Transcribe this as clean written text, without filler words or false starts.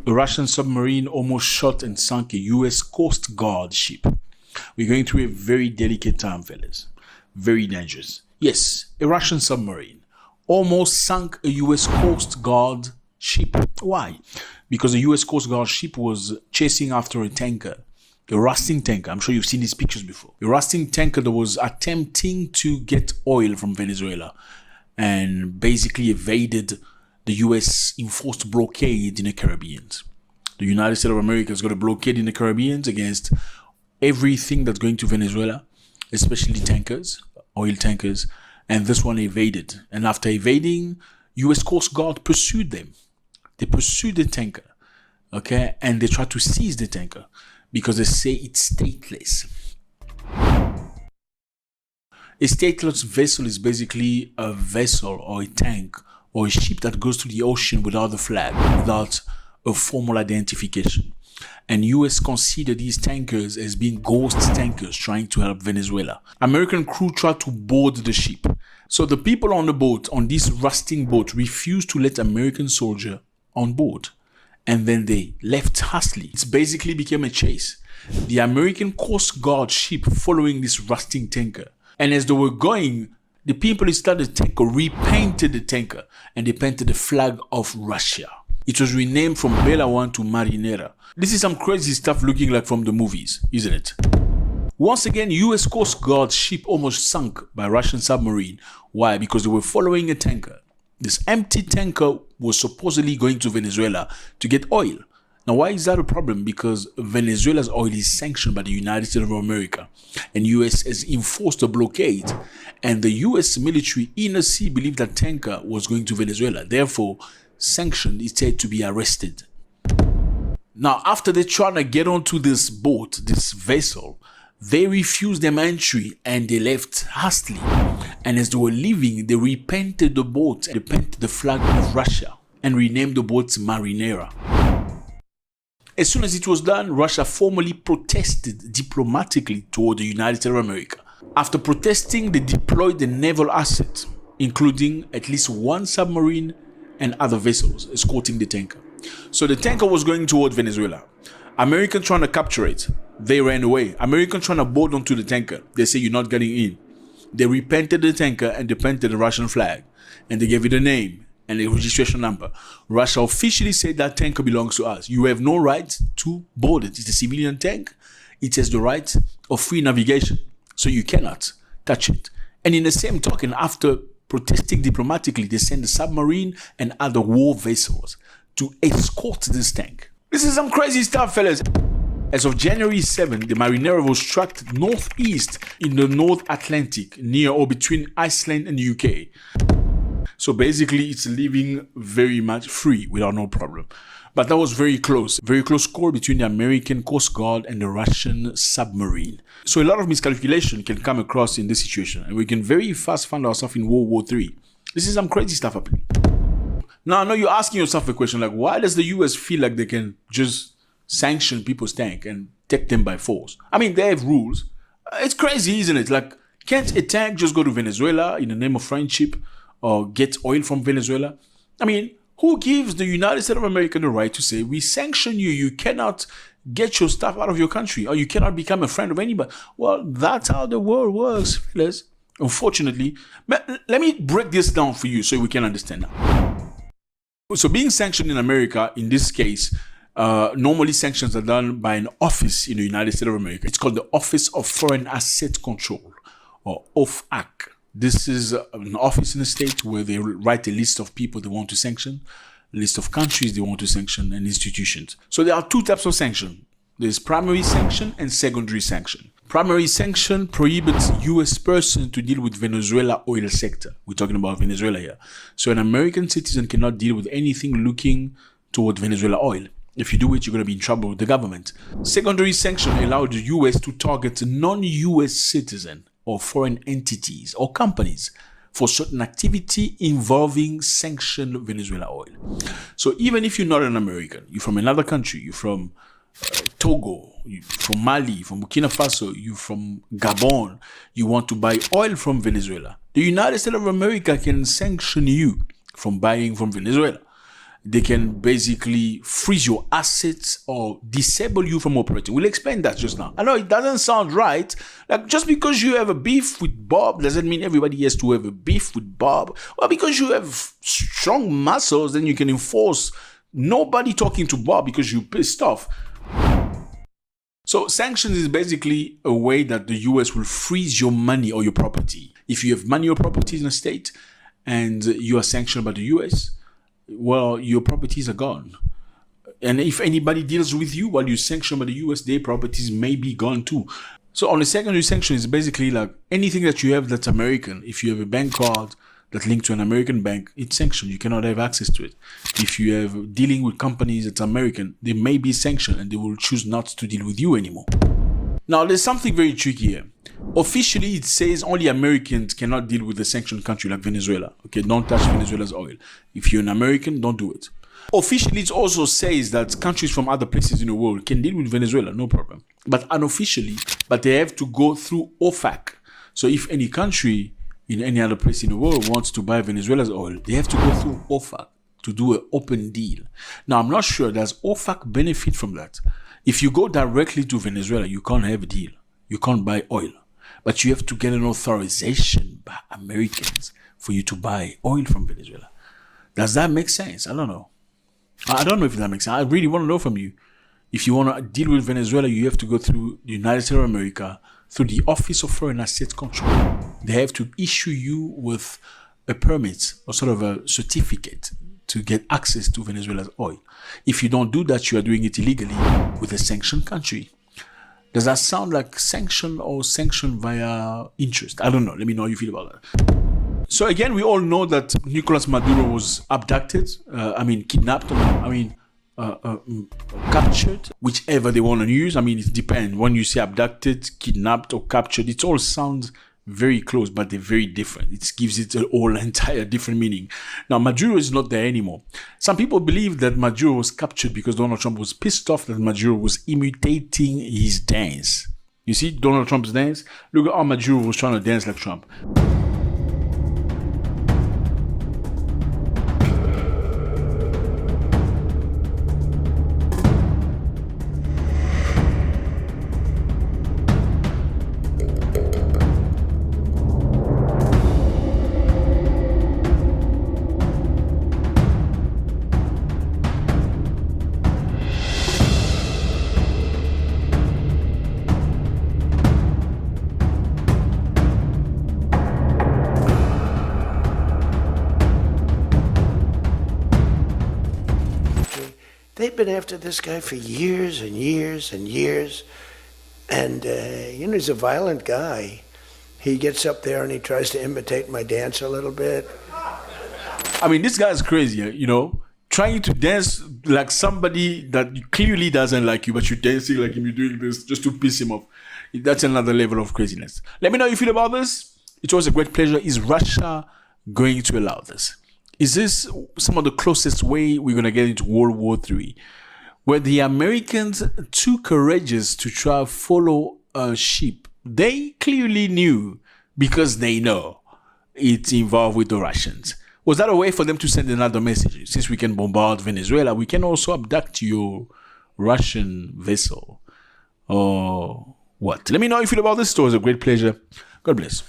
A Russian submarine almost shot and sunk a U.S. Coast Guard ship. We're going through a very delicate time, fellas. Very dangerous. Yes, a Russian submarine almost sunk a U.S. Coast Guard ship. Why? Because the U.S. Coast Guard ship was chasing after a tanker. A rusting tanker. I'm sure you've seen these pictures before. A rusting tanker that was attempting to get oil from Venezuela and basically evaded the U.S. enforced blockade in the Caribbean. The United States of America has got a blockade in the Caribbean against everything that's going to Venezuela, especially tankers, oil tankers, and this one evaded. And after evading, U.S. Coast Guard pursued them. They pursued the tanker, okay, and they tried to seize the tanker because they say it's stateless. A stateless vessel is basically a vessel or a tank or a ship that goes to the ocean without a flag, without a formal identification. And US consider these tankers as being ghost tankers trying to help Venezuela. American crew tried to board the ship. So the people on the boat, on this rusting boat, refused to let American soldier on board. And then they left hastily. It basically became a chase. The American Coast Guard ship following this rusting tanker. And as they were going, the people inside the tanker repainted the tanker and they painted the flag of Russia. It was renamed from Bella 1 to Marinera. This is some crazy stuff looking like from the movies, isn't it? Once again, US Coast Guard ship almost sunk by Russian submarine. Why? Because they were following a tanker. This empty tanker was supposedly going to Venezuela to get oil. Now, why is that a problem? Because Venezuela's oil is sanctioned by the United States of America, and US has enforced a blockade. And the US military in the sea believed that tanker was going to Venezuela. Therefore, sanctioned is said to be arrested. Now, after they tried to get onto this boat, this vessel, they refused them entry and they left hastily. And as they were leaving, they repainted the boat and they painted the flag of Russia and renamed the boat Marinera. As soon as it was done, Russia formally protested diplomatically toward the United States of America. After protesting, they deployed the naval assets, including at least one submarine and other vessels escorting the tanker. So the tanker was going toward Venezuela. Americans trying to capture it. They ran away. Americans trying to board onto the tanker. They say you're not getting in. They repainted the tanker and they painted the Russian flag. And they gave it a name and a registration number. Russia officially said that tanker belongs to us. You have no right to board it. It's a civilian tank. It has the right of free navigation. So you cannot touch it. And in the same token, after protesting diplomatically, they sent a submarine and other war vessels to escort this tank. This is some crazy stuff, fellas. As of January 7, the Marinera was tracked northeast in the North Atlantic, near or between Iceland and the UK. So basically, it's living very much free without no problem. But that was very close score between the American Coast Guard and the Russian submarine. So a lot of miscalculation can come across in this situation, and we can very fast find ourselves in World War III. This is some crazy stuff happening. Now, I know you're asking yourself a question like, why does the US feel like they can just sanction people's tank and take them by force? I mean, they have rules. It's crazy, isn't it? Like, can't a tank just go to Venezuela in the name of friendship or get oil from Venezuela? I mean, who gives the United States of America the right to say, we sanction you, you cannot get your stuff out of your country, or you cannot become a friend of anybody? Well, that's how the world works, fellas. Unfortunately, but let me break this down for you so we can understand now. So being sanctioned in America, in this case, normally sanctions are done by an office in the United States of America. It's called the Office of Foreign Asset Control, or OFAC. This is an office in the state where they write a list of people they want to sanction, a list of countries they want to sanction, and institutions. So there are two types of sanction. There's primary sanction and secondary sanction. Primary sanction prohibits U.S. person to deal with Venezuela oil sector. We're talking about Venezuela here. So an American citizen cannot deal with anything looking toward Venezuela oil. If you do it, you're going to be in trouble with the government. Secondary sanction allowed the U.S. to target non-U.S. citizen or foreign entities or companies for certain activity involving sanctioned Venezuela oil. So even if you're not an American, you're from another country, you're from Togo, you're from Mali, from Burkina Faso, you're from Gabon, you want to buy oil from Venezuela, the United States of America can sanction you from buying from Venezuela. They can basically freeze your assets or disable you from operating. We'll explain that just now. I know it doesn't sound right. Like, just because you have a beef with Bob doesn't mean everybody has to have a beef with Bob. Well, because you have strong muscles, then you can enforce nobody talking to Bob because you're pissed off. So sanctions is basically a way that the US will freeze your money or your property. If you have money or properties in a state and you are sanctioned by the US, well, your properties are gone. And if anybody deals with you while you're sanctioned by the US, their properties may be gone too. So on a secondary sanction is basically like anything that you have that's American. If you have a bank card that linked to an American bank, it's sanctioned. You cannot have access to it. If you have dealing with companies that's American, they may be sanctioned and they will choose not to deal with you anymore. Now, there's something very tricky here. Officially, it says only Americans cannot deal with a sanctioned country like Venezuela. Okay, don't touch Venezuela's oil. If you're an American, don't do it. Officially, it also says that countries from other places in the world can deal with Venezuela, no problem. But unofficially, they have to go through OFAC. So if any country in any other place in the world wants to buy Venezuela's oil, they have to go through OFAC to do an open deal. Now, I'm not sure, does OFAC benefit from that? If you go directly to Venezuela, you can't have a deal. You can't buy oil. But you have to get an authorization by Americans for you to buy oil from Venezuela. Does that make sense? I don't know. I don't know if that makes sense. I really want to know from you. If you want to deal with Venezuela, you have to go through the United States of America, through the Office of Foreign Assets Control. They have to issue you with a permit or sort of a certificate to get access to Venezuela's oil. If you don't do that, you are doing it illegally with a sanctioned country. Does that sound like sanction or sanction via interest? I don't know. Let me know how you feel about that. So again, we all know that Nicolas Maduro was abducted, kidnapped, captured, whichever they want to use. It depends. When you say abducted, kidnapped, or captured, it all sounds very close, but they're very different. It gives it an entire different meaning. Now, Maduro is not there anymore. Some people believe that Maduro was captured because Donald Trump was pissed off that Maduro was imitating his dance. You see Donald Trump's dance? Look at how Maduro was trying to dance like Trump. They've been after this guy for years and years and years. And, he's a violent guy. He gets up there and he tries to imitate my dance a little bit. This guy's crazy, trying to dance like somebody that clearly doesn't like you, but you're dancing like him, you're doing this just to piss him off. That's another level of craziness. Let me know how you feel about this. It was a great pleasure. Is Russia going to allow this? Is this some of the closest way we're going to get into World War III? Where the Americans too courageous to try to follow a ship they clearly knew because they know it's involved with the Russians. Was that a way for them to send another message? Since we can bombard Venezuela, we can also abduct your Russian vessel. Or what? Let me know how you feel about this. It was a great pleasure. God bless.